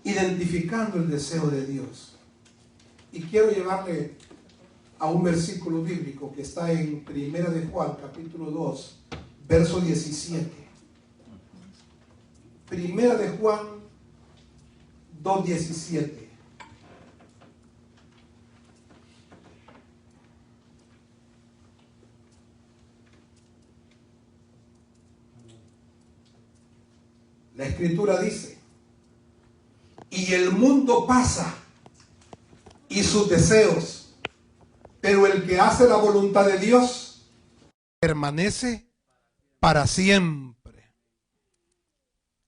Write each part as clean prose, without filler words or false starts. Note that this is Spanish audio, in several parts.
identificando el deseo de Dios. Y quiero llevarle a un versículo bíblico que está en Primera de Juan, capítulo 2, verso 17. Primera de Juan 2:17. La Escritura dice: y el mundo pasa y sus deseos, pero el que hace la voluntad de Dios permanece para siempre.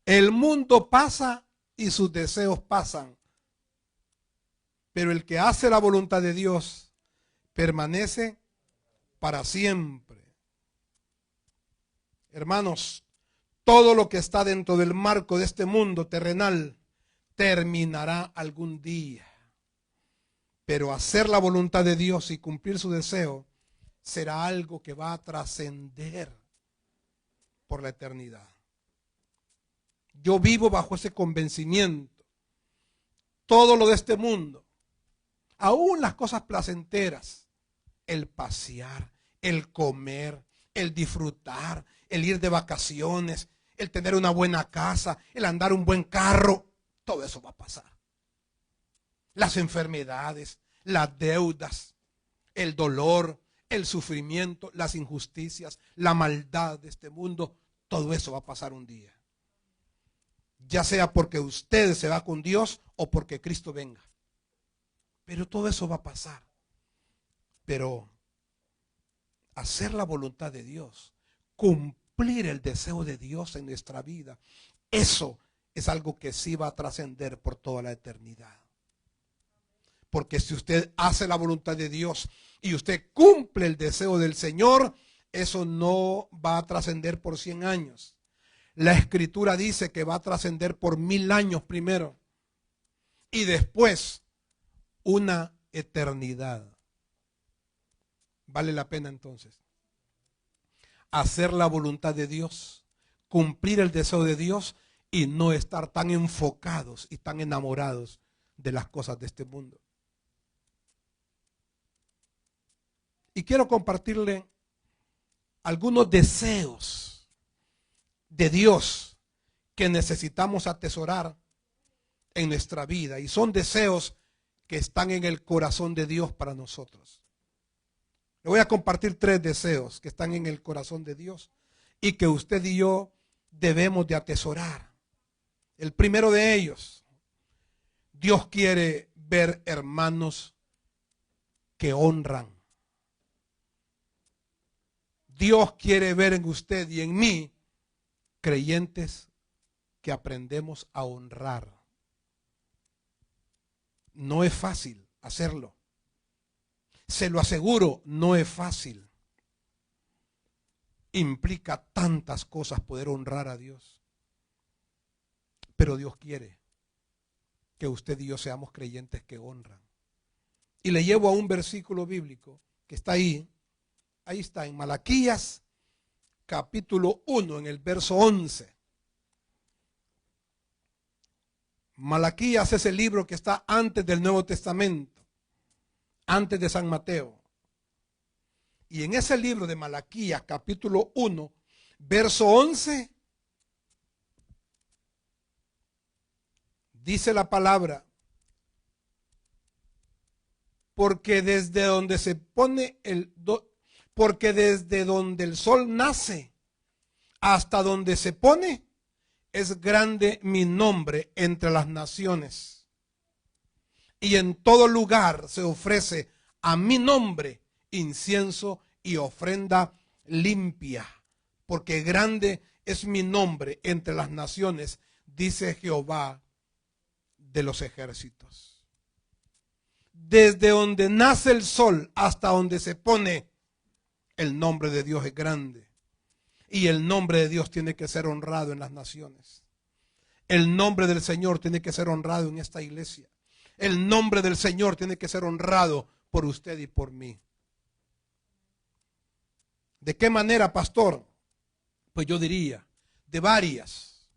El mundo pasa y sus deseos pasan, pero el que hace la voluntad de Dios permanece para siempre. Hermanos, todo lo que está dentro del marco de este mundo terrenal terminará algún día. Pero hacer la voluntad de Dios y cumplir su deseo será algo que va a trascender por la eternidad. Yo vivo bajo ese convencimiento. Todo lo de este mundo, aún las cosas placenteras, el pasear, el comer, el disfrutar, el ir de vacaciones, el tener una buena casa, el andar un buen carro, todo eso va a pasar. Las enfermedades, las deudas, el dolor, el sufrimiento, las injusticias, la maldad de este mundo, todo eso va a pasar un día. Ya sea porque usted se va con Dios o porque Cristo venga. Pero todo eso va a pasar. Pero hacer la voluntad de Dios, cumplir el deseo de Dios en nuestra vida, eso es algo que sí va a trascender por toda la eternidad. Porque si usted hace la voluntad de Dios y usted cumple el deseo del Señor, eso no va a trascender por 100 años. La Escritura dice que va a trascender por 1000 años primero y después una eternidad. Vale la pena entonces hacer la voluntad de Dios, cumplir el deseo de Dios y no estar tan enfocados y tan enamorados de las cosas de este mundo. Y quiero compartirle algunos deseos de Dios que necesitamos atesorar en nuestra vida. Y son deseos que están en el corazón de Dios para nosotros. Le voy a compartir 3 deseos que están en el corazón de Dios y que usted y yo debemos de atesorar. El primero de ellos, Dios quiere ver hermanos que honran. Dios quiere ver en usted y en mí creyentes que aprendemos a honrar. No es fácil hacerlo. Se lo aseguro, no es fácil. Implica tantas cosas poder honrar a Dios. Pero Dios quiere que usted y yo seamos creyentes que honran. Y le llevo a un versículo bíblico que está ahí. Ahí está, en Malaquías, capítulo 1, en el verso 11. Malaquías es el libro que está antes del Nuevo Testamento, antes de San Mateo. Y en ese libro de Malaquías, capítulo 1, verso 11, dice la palabra: porque desde donde el sol nace hasta donde se pone, es grande mi nombre entre las naciones. Y en todo lugar se ofrece a mi nombre incienso y ofrenda limpia, porque grande es mi nombre entre las naciones, dice Jehová de los ejércitos. Desde donde nace el sol hasta donde se pone, el nombre de Dios es grande. Y el nombre de Dios tiene que ser honrado en las naciones. El nombre del Señor tiene que ser honrado en esta iglesia. El nombre del Señor tiene que ser honrado por usted y por mí. ¿De qué manera, pastor? Pues yo diría, de varias.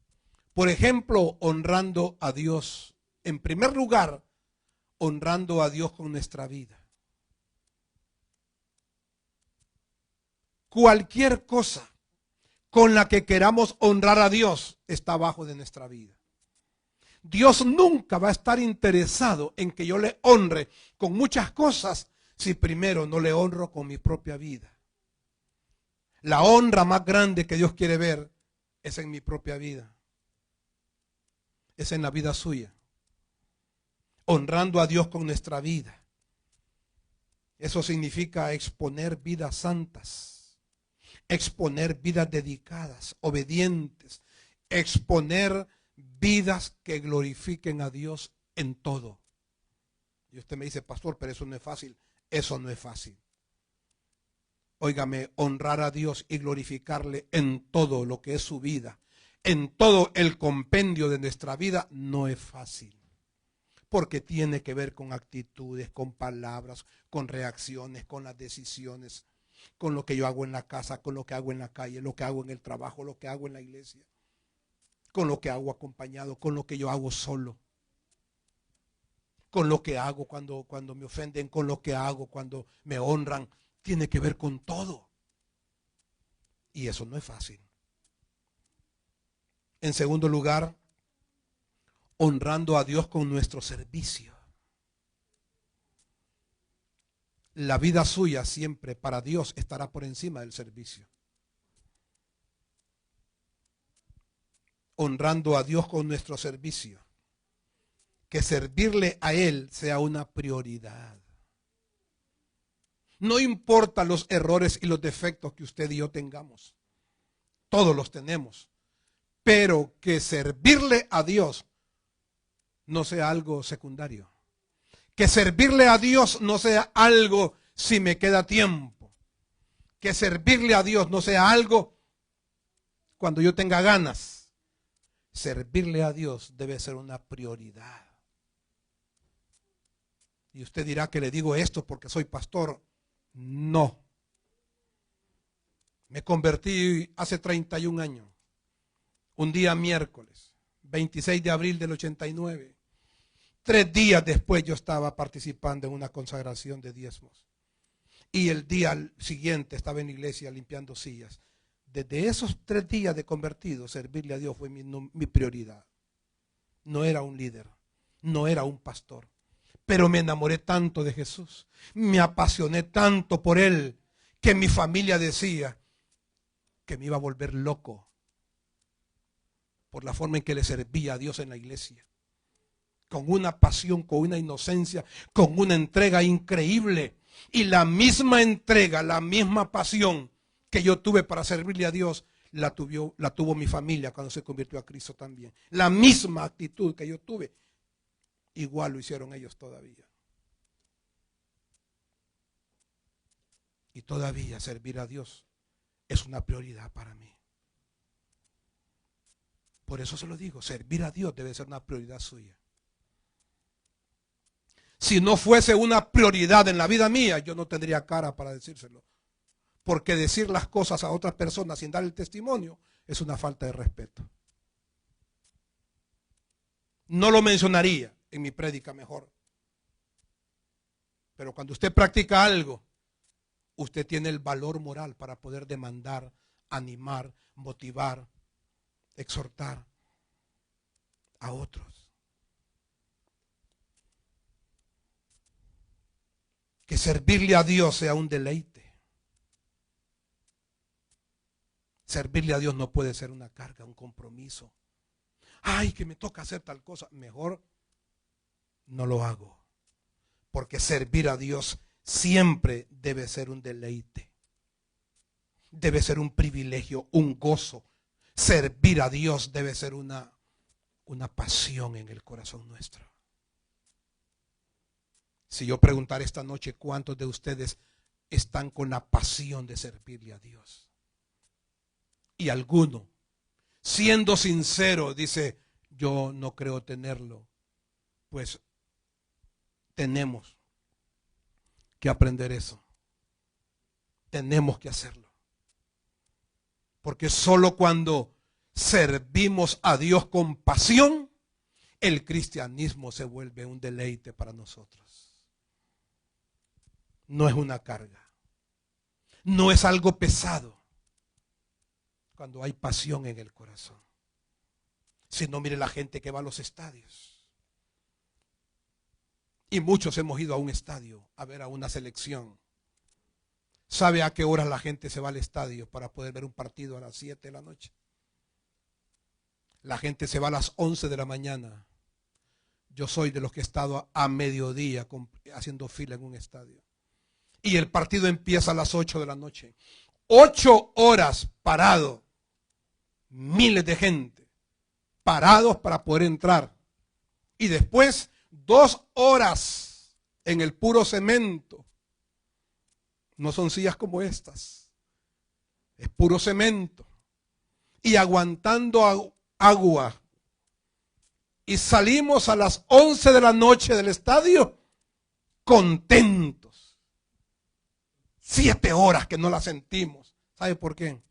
Por ejemplo, honrando a Dios En primer lugar, honrando a Dios con nuestra vida. Cualquier cosa con la que queramos honrar a Dios está abajo de nuestra vida. Dios nunca va a estar interesado en que yo le honre con muchas cosas si primero no le honro con mi propia vida. La honra más grande que Dios quiere ver es en mi propia vida. Es en la vida suya. Honrando a Dios con nuestra vida. Eso significa exponer vidas santas, exponer vidas dedicadas, obedientes, exponer vidas que glorifiquen a Dios en todo. Y usted me dice, pastor, pero eso no es fácil. Eso no es fácil. Óigame, honrar a Dios y glorificarle en todo lo que es su vida, en todo el compendio de nuestra vida, no es fácil. Porque tiene que ver con actitudes, con palabras, con reacciones, con las decisiones, con lo que yo hago en la casa, con lo que hago en la calle, lo que hago en el trabajo, lo que hago en la iglesia, con lo que hago acompañado, con lo que yo hago solo, con lo que hago cuando me ofenden, con lo que hago cuando me honran. Tiene que ver con todo. Y eso no es fácil. En segundo lugar, honrando a Dios con nuestro servicio. La vida suya siempre para Dios estará por encima del servicio. Honrando a Dios con nuestro servicio. Que servirle a Él sea una prioridad. No importa los errores y los defectos que usted y yo tengamos. Todos los tenemos. Pero que servirle a Dios no sea algo secundario. Que servirle a Dios no sea algo si me queda tiempo. Que servirle a Dios no sea algo cuando yo tenga ganas. Servirle a Dios debe ser una prioridad. Y usted dirá que le digo esto porque soy pastor. No. Me convertí hace 31 años. Un día miércoles, 26 de abril del 89. 3 días después yo estaba participando en una consagración de diezmos. Y el día siguiente estaba en la iglesia limpiando sillas. Desde esos 3 días de convertido, servirle a Dios fue mi prioridad. No era un líder, no era un pastor. Pero me enamoré tanto de Jesús, me apasioné tanto por Él, que mi familia decía que me iba a volver loco por la forma en que le servía a Dios en la iglesia. Con una pasión, con una inocencia, con una entrega increíble. Y la misma entrega, la misma pasión que yo tuve para servirle a Dios, la tuvo mi familia cuando se convirtió a Cristo también. La misma actitud que yo tuve, igual lo hicieron ellos todavía. Y todavía servir a Dios es una prioridad para mí. Por eso se lo digo, servir a Dios debe ser una prioridad suya. Si no fuese una prioridad en la vida mía, yo no tendría cara para decírselo. Porque decir las cosas a otras personas sin dar el testimonio es una falta de respeto. No lo mencionaría en mi prédica mejor. Pero cuando usted practica algo, usted tiene el valor moral para poder demandar, animar, motivar, exhortar a otros. Que servirle a Dios sea un deleite. Servirle a Dios no puede ser una carga, un compromiso. Ay, que me toca hacer tal cosa. Mejor no lo hago. Porque servir a Dios siempre debe ser un deleite. Debe ser un privilegio, un gozo. Servir a Dios debe ser una pasión en el corazón nuestro. Si yo preguntara esta noche cuántos de ustedes están con la pasión de servirle a Dios. Y alguno, siendo sincero, dice, yo no creo tenerlo. Pues tenemos que aprender eso. Tenemos que hacerlo. Porque solo cuando servimos a Dios con pasión el cristianismo se vuelve un deleite para nosotros. No es una carga. No es algo pesado cuando hay pasión en el corazón. Si no, mire la gente que va a los estadios. Y muchos hemos ido a un estadio a ver a una selección. ¿Sabe a qué hora la gente se va al estadio para poder ver un partido a las 7 de la noche? La gente se va a las 11 de la mañana. Yo soy de los que he estado a mediodía haciendo fila en un estadio. Y el partido empieza a las 8 de la noche. 8 horas parado. Miles de gente parados para poder entrar. Y después 2 horas en el puro cemento. No son sillas como estas. Es puro cemento. Y aguantando agua. Y salimos a las 11 de la noche del estadio contentos. 7 horas que no la sentimos. ¿Sabe por qué?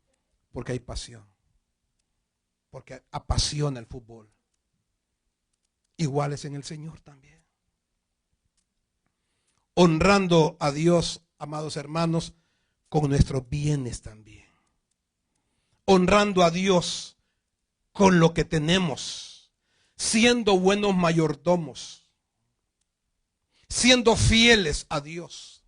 Porque hay pasión. Porque apasiona el fútbol. Igual es en el Señor también. Honrando a Dios, amados hermanos, con nuestros bienes también. Honrando a Dios con lo que tenemos. Siendo buenos mayordomos. Siendo fieles a Dios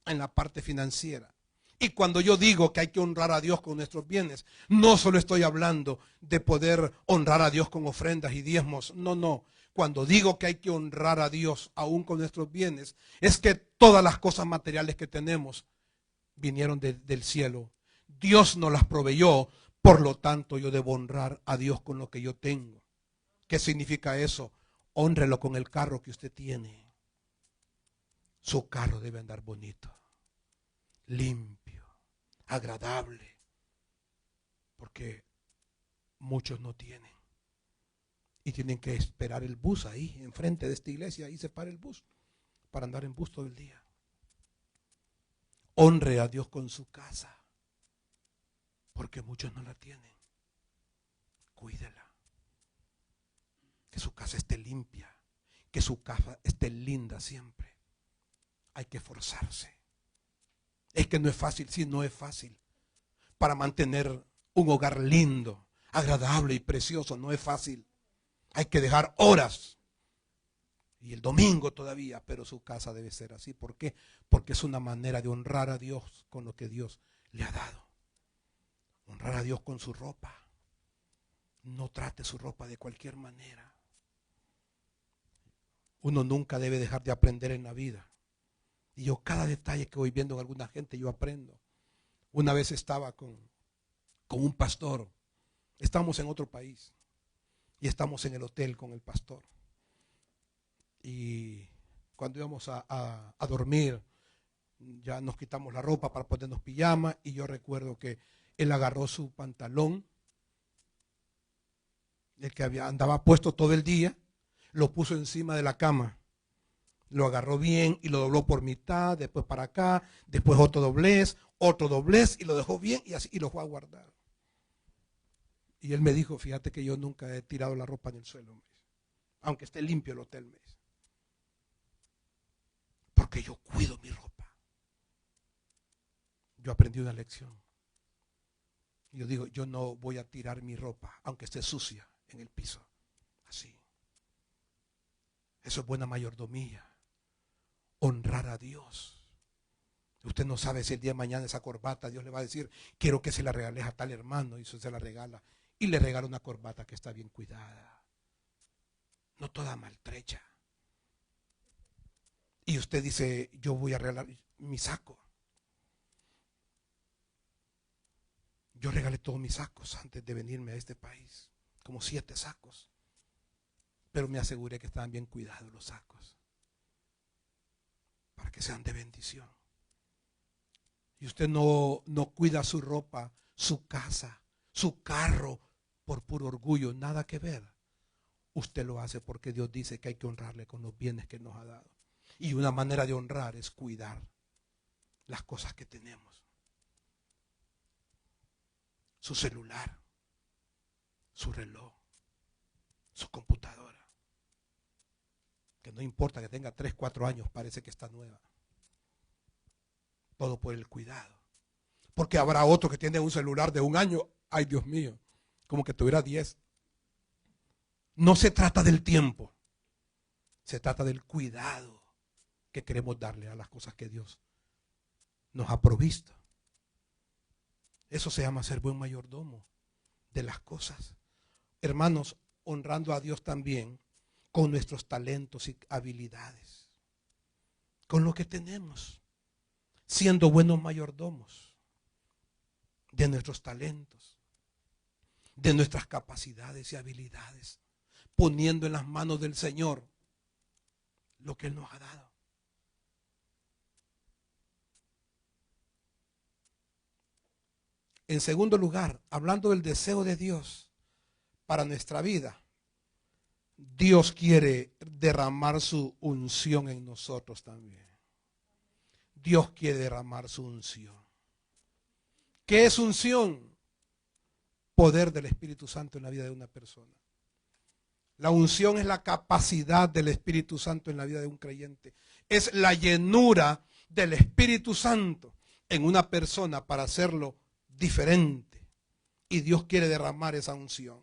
en la parte financiera. Y cuando yo digo que hay que honrar a Dios con nuestros bienes, no solo estoy hablando de poder honrar a Dios con ofrendas y diezmos. No, no. Cuando digo que hay que honrar a Dios aún con nuestros bienes, es que todas las cosas materiales que tenemos vinieron del cielo. Dios nos las proveyó, por lo tanto yo debo honrar a Dios con lo que yo tengo. ¿Qué significa eso? Hónrelo con el carro que usted tiene. Su carro debe andar bonito, limpio, agradable, porque muchos no tienen y tienen que esperar el bus ahí enfrente de esta iglesia. Ahí se para el bus para andar en bus todo el día. Honre a Dios con su casa, porque muchos no la tienen. Cuídela, que su casa esté limpia, que su casa esté linda siempre. Hay que esforzarse. Es que no es fácil, sí, no es fácil. Para mantener un hogar lindo, agradable y precioso, no es fácil. Hay que dejar horas. Y el domingo todavía, pero su casa debe ser así. ¿Por qué? Porque es una manera de honrar a Dios con lo que Dios le ha dado. Honrar a Dios con su ropa. No trate su ropa de cualquier manera. Uno nunca debe dejar de aprender en la vida. Y yo cada detalle que voy viendo en alguna gente, yo aprendo. Una vez estaba con un pastor. Estamos en otro país. Y estamos en el hotel con el pastor. Y cuando íbamos a dormir, ya nos quitamos la ropa para ponernos pijama. Y yo recuerdo que él agarró su pantalón, el que andaba puesto todo el día, lo puso encima de la cama. Lo agarró bien y lo dobló por mitad, después para acá, después otro doblez y lo dejó bien y así y lo fue a guardar. Y él me dijo, fíjate que yo nunca he tirado la ropa en el suelo, me dice, aunque esté limpio el hotel, me dice, porque yo cuido mi ropa. Yo aprendí una lección. Yo digo, yo no voy a tirar mi ropa, aunque esté sucia en el piso, así. Eso es buena mayordomía. Honrar a Dios. Usted no sabe si el día de mañana esa corbata Dios le va a decir, quiero que se la regales a tal hermano, y eso se la regala. Y le regala una corbata que está bien cuidada. No toda maltrecha. Y usted dice, yo voy a regalar mi saco. Yo regalé todos mis sacos antes de venirme a este país. Como 7 sacos. Pero me aseguré que estaban bien cuidados los sacos. Para que sean de bendición. Y usted no cuida su ropa, su casa, su carro por puro orgullo, nada que ver. Usted lo hace porque Dios dice que hay que honrarle con los bienes que nos ha dado. Y una manera de honrar es cuidar las cosas que tenemos. Su celular, su reloj, su computadora. Que no importa que tenga 3, 4 años, parece que está nueva. Todo por el cuidado. Porque habrá otro que tiene un celular de 1 año. Ay, Dios mío, como que tuviera 10. No se trata del tiempo. Se trata del cuidado que queremos darle a las cosas que Dios nos ha provisto. Eso se llama ser buen mayordomo de las cosas. Hermanos, honrando a Dios también con nuestros talentos y habilidades. Con lo que tenemos. Siendo buenos mayordomos de nuestros talentos, de nuestras capacidades y habilidades, poniendo en las manos del Señor lo que Él nos ha dado. En segundo lugar, hablando del deseo de Dios para nuestra vida, Dios quiere derramar su unción en nosotros también. Dios quiere derramar su unción. ¿Qué es unción? Poder del Espíritu Santo en la vida de una persona. La unción es la capacidad del Espíritu Santo en la vida de un creyente. Es la llenura del Espíritu Santo en una persona para hacerlo diferente. Y Dios quiere derramar esa unción.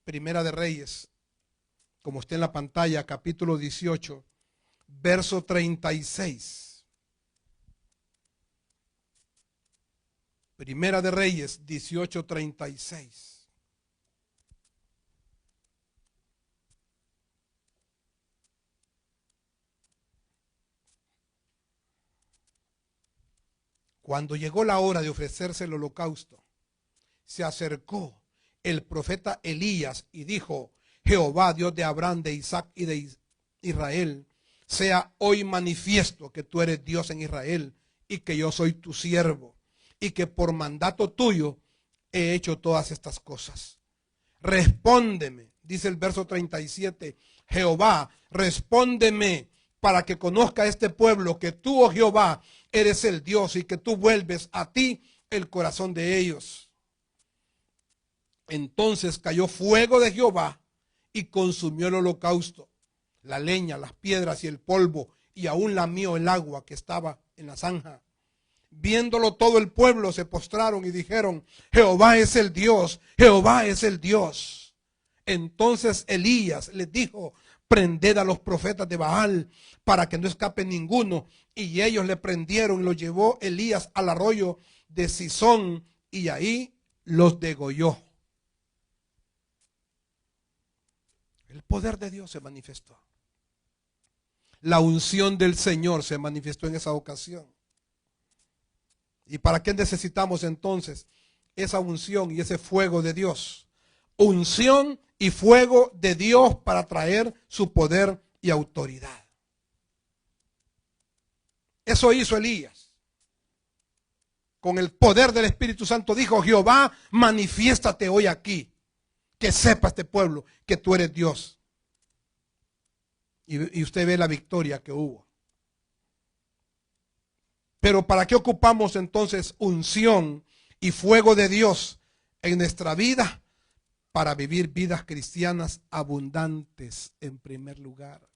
Primera de Reyes, como está en la pantalla, capítulo 18, verso 36. Primera de Reyes 18:36. Cuando llegó la hora de ofrecerse el holocausto, se acercó el profeta Elías y dijo: Jehová, Dios de Abraham, de Isaac y de Israel, sea hoy manifiesto que tú eres Dios en Israel y que yo soy tu siervo, y que por mandato tuyo he hecho todas estas cosas. Respóndeme, dice el verso 37, Jehová, respóndeme para que conozca este pueblo que tú, oh Jehová, eres el Dios y que tú vuelves a ti el corazón de ellos. Entonces cayó fuego de Jehová y consumió el holocausto, la leña, las piedras y el polvo, y aún lamió el agua que estaba en la zanja. Viéndolo todo el pueblo se postraron y dijeron: Jehová es el Dios, Jehová es el Dios. Entonces Elías les dijo: prended a los profetas de Baal para que no escape ninguno. Y ellos le prendieron y lo llevó Elías al arroyo de Sisón y ahí los degolló. El poder de Dios se manifestó. La unción del Señor se manifestó en esa ocasión. ¿Y para qué necesitamos entonces esa unción y ese fuego de Dios? Unción y fuego de Dios para traer su poder y autoridad. Eso hizo Elías. Con el poder del Espíritu Santo dijo: Jehová, manifiéstate hoy aquí. Que sepa este pueblo que tú eres Dios. Y usted ve la victoria que hubo. Pero ¿para qué ocupamos entonces unción y fuego de Dios en nuestra vida? Para vivir vidas cristianas abundantes en primer lugar.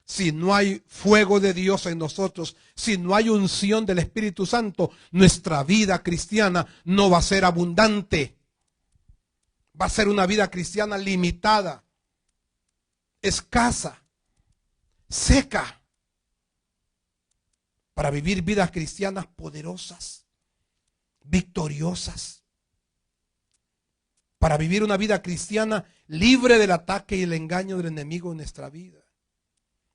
Si no hay fuego de Dios en nosotros, si no hay unción del Espíritu Santo, nuestra vida cristiana no va a ser abundante. Va a ser una vida cristiana limitada, escasa, seca. Para vivir vidas cristianas poderosas, victoriosas. Para vivir una vida cristiana libre del ataque y el engaño del enemigo en nuestra vida.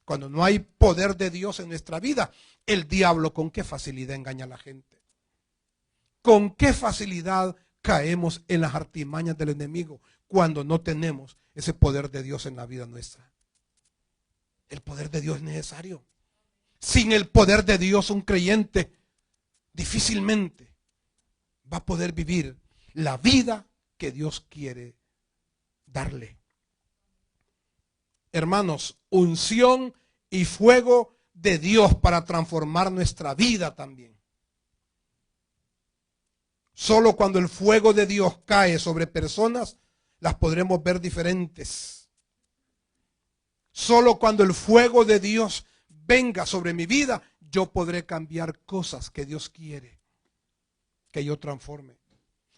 Cuando no hay poder de Dios en nuestra vida, el diablo con qué facilidad engaña a la gente. Con qué facilidad caemos en las artimañas del enemigo cuando no tenemos ese poder de Dios en la vida nuestra. El poder de Dios es necesario. Sin el poder de Dios, un creyente difícilmente va a poder vivir la vida que Dios quiere darle. Hermanos, unción y fuego de Dios para transformar nuestra vida también. Solo cuando el fuego de Dios cae sobre personas, las podremos ver diferentes. Solo cuando el fuego de Dios venga sobre mi vida, yo podré cambiar cosas que Dios quiere que yo transforme.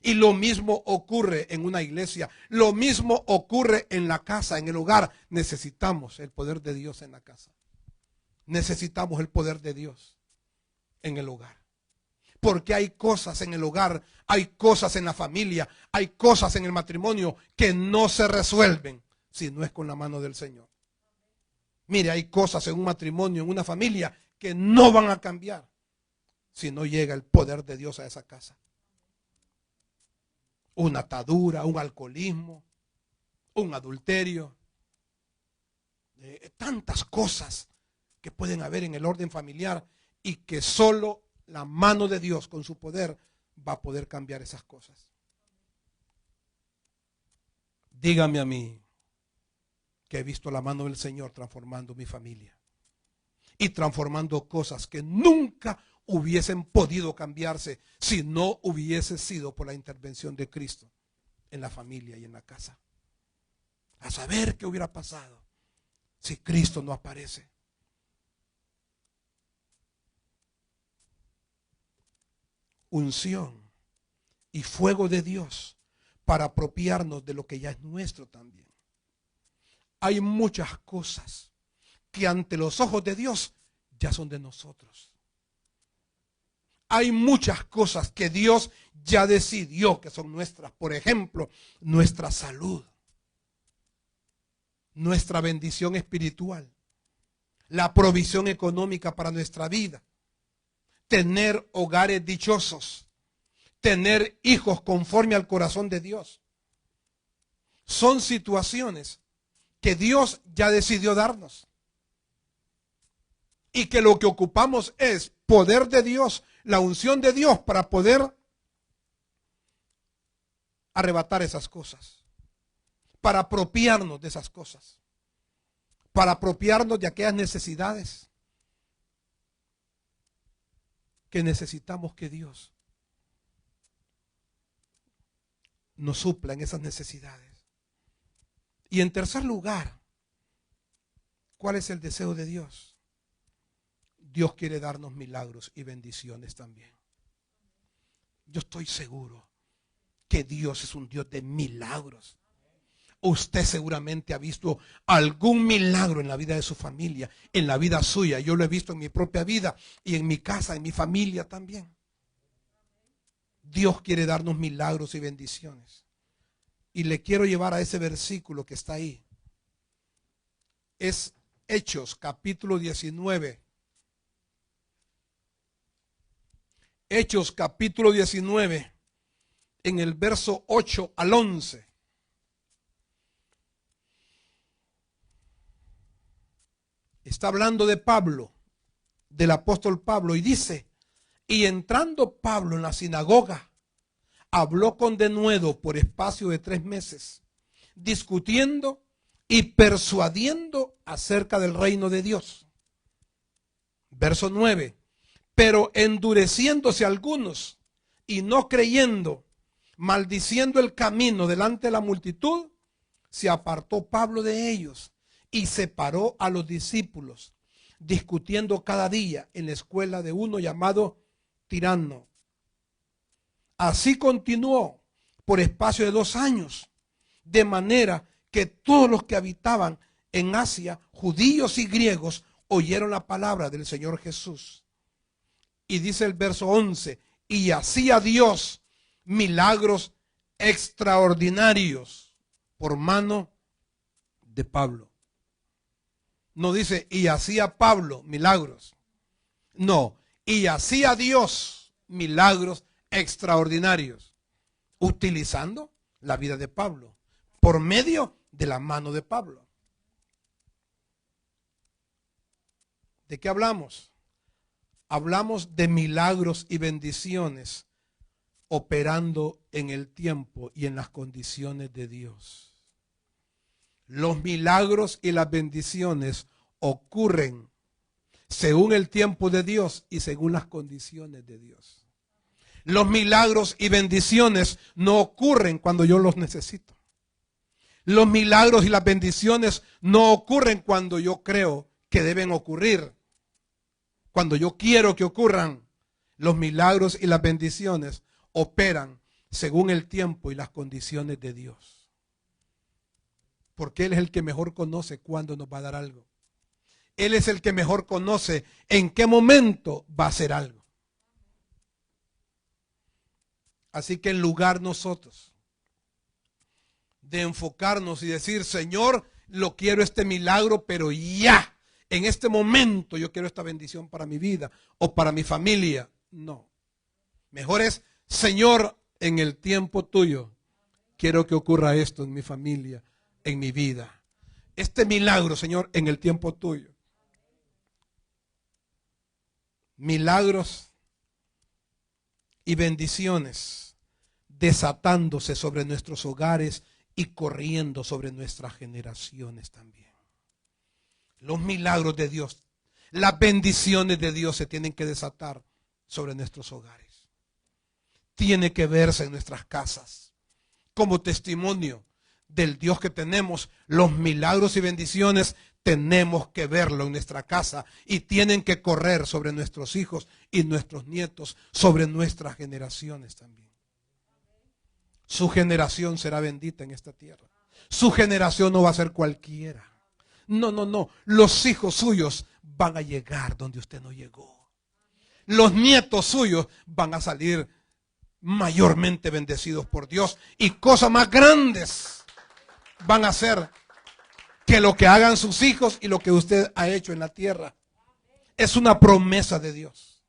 Y lo mismo ocurre en una iglesia, lo mismo ocurre en la casa, en el hogar. Necesitamos el poder de Dios en la casa. Necesitamos el poder de Dios en el hogar. Porque hay cosas en el hogar, hay cosas en la familia, hay cosas en el matrimonio que no se resuelven si no es con la mano del Señor. Mire, hay cosas en un matrimonio, en una familia, que no van a cambiar si no llega el poder de Dios a esa casa. Una atadura, un alcoholismo, un adulterio, tantas cosas que pueden haber en el orden familiar y que solo la mano de Dios con su poder va a poder cambiar esas cosas. Dígame a mí que he visto la mano del Señor transformando mi familia y transformando cosas que nunca hubiesen podido cambiarse si no hubiese sido por la intervención de Cristo en la familia y en la casa. A saber qué hubiera pasado si Cristo no aparece. Unción y fuego de Dios para apropiarnos de lo que ya es nuestro también. Hay muchas cosas que ante los ojos de Dios ya son de nosotros. Hay muchas cosas que Dios ya decidió que son nuestras. Por ejemplo, nuestra salud, nuestra bendición espiritual, la provisión económica para nuestra vida, tener hogares dichosos, tener hijos conforme al corazón de Dios. Son situaciones que Dios ya decidió darnos. Y que lo que ocupamos es poder de Dios, la unción de Dios para poder arrebatar esas cosas, para apropiarnos de esas cosas, para apropiarnos de aquellas necesidades que necesitamos que Dios nos supla en esas necesidades. Y en tercer lugar, ¿cuál es el deseo de Dios? Dios quiere darnos milagros y bendiciones también. Yo estoy seguro que Dios es un Dios de milagros. Usted seguramente ha visto algún milagro en la vida de su familia, en la vida suya. Yo lo he visto en mi propia vida y en mi casa, en mi familia también. Dios quiere darnos milagros y bendiciones. Y le quiero llevar a ese versículo que está ahí. Es Hechos capítulo 19. Hechos capítulo 19, en el verso 8 al 11. Está hablando de Pablo, del apóstol Pablo, y dice: y entrando Pablo en la sinagoga, habló con denuedo por espacio de 3 meses, discutiendo y persuadiendo acerca del reino de Dios. Verso 9. Pero endureciéndose algunos y no creyendo, maldiciendo el camino delante de la multitud, se apartó Pablo de ellos y separó a los discípulos, discutiendo cada día en la escuela de uno llamado Tirano. Así continuó por espacio de 2 años, de manera que todos los que habitaban en Asia, judíos y griegos, oyeron la palabra del Señor Jesús. Y dice el verso 11, y hacía Dios milagros extraordinarios por mano de Pablo. No dice, y hacía Pablo milagros. No, y hacía Dios milagros extraordinarios, utilizando la vida de Pablo, por medio de la mano de Pablo. ¿De qué hablamos? Hablamos de milagros y bendiciones operando en el tiempo y en las condiciones de Dios. Los milagros y las bendiciones ocurren según el tiempo de Dios y según las condiciones de Dios. Los milagros y bendiciones no ocurren cuando yo los necesito. Los milagros y las bendiciones no ocurren cuando yo creo que deben ocurrir, cuando yo quiero que ocurran. Los milagros y las bendiciones operan según el tiempo y las condiciones de Dios. Porque Él es el que mejor conoce cuándo nos va a dar algo. Él es el que mejor conoce en qué momento va a hacer algo. Así que en lugar nosotros de enfocarnos y decir, Señor, lo quiero este milagro, pero ya, en este momento yo quiero esta bendición para mi vida o para mi familia. No. Mejor es, Señor, en el tiempo tuyo, quiero que ocurra esto en mi familia, en mi vida. Este milagro, Señor, en el tiempo tuyo. Milagros y bendiciones desatándose sobre nuestros hogares y corriendo sobre nuestras generaciones también. Los milagros de Dios, las bendiciones de Dios se tienen que desatar sobre nuestros hogares. Tiene que verse en nuestras casas como testimonio del Dios que tenemos. Los milagros y bendiciones tenemos que verlo en nuestra casa y tienen que correr sobre nuestros hijos y nuestros nietos, sobre nuestras generaciones también. Su generación será bendita en esta tierra. Su generación no va a ser cualquiera. No, no, no. Los hijos suyos van a llegar donde usted no llegó. Los nietos suyos van a salir mayormente bendecidos por Dios y cosas más grandes van a ser que lo que hagan sus hijos y lo que usted ha hecho en la tierra. Es una promesa de Dios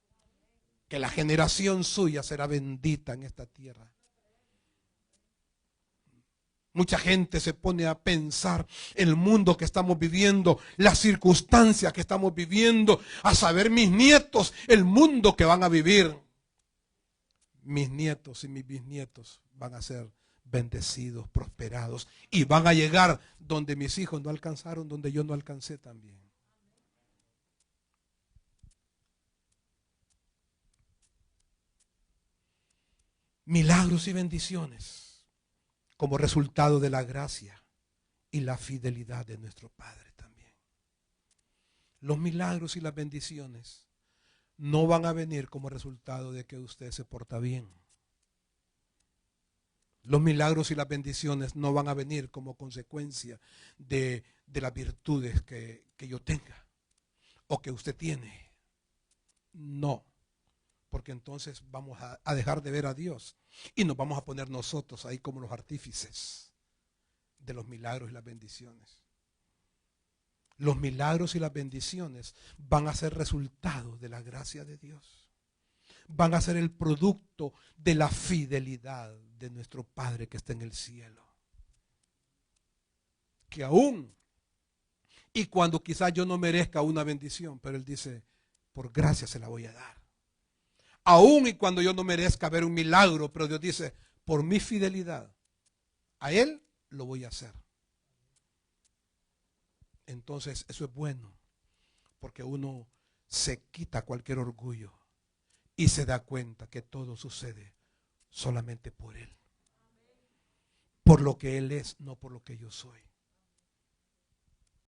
que la generación suya será bendita en esta tierra. Mucha gente se pone a pensar el mundo que estamos viviendo, las circunstancias que estamos viviendo, a saber mis nietos, el mundo que van a vivir. Mis nietos y mis bisnietos van a ser bendecidos, prosperados y van a llegar donde mis hijos no alcanzaron, donde yo no alcancé también. Milagros y bendiciones como resultado de la gracia y la fidelidad de nuestro Padre también. Los milagros y las bendiciones no van a venir como resultado de que usted se porta bien. Los milagros y las bendiciones no van a venir como consecuencia de las virtudes que yo tenga o que usted tiene. No, porque entonces vamos a dejar de ver a Dios y nos vamos a poner nosotros ahí como los artífices de los milagros y las bendiciones. Los milagros y las bendiciones van a ser resultado de la gracia de Dios. Van a ser el producto de la fidelidad de nuestro Padre que está en el cielo. Que aún, y cuando quizás yo no merezca una bendición, pero Él dice, por gracia se la voy a dar. Aún y cuando yo no merezca ver un milagro, pero Dios dice, por mi fidelidad, a Él lo voy a hacer. Entonces eso es bueno, porque uno se quita cualquier orgullo y se da cuenta que todo sucede solamente por Él. Por lo que Él es, no por lo que yo soy.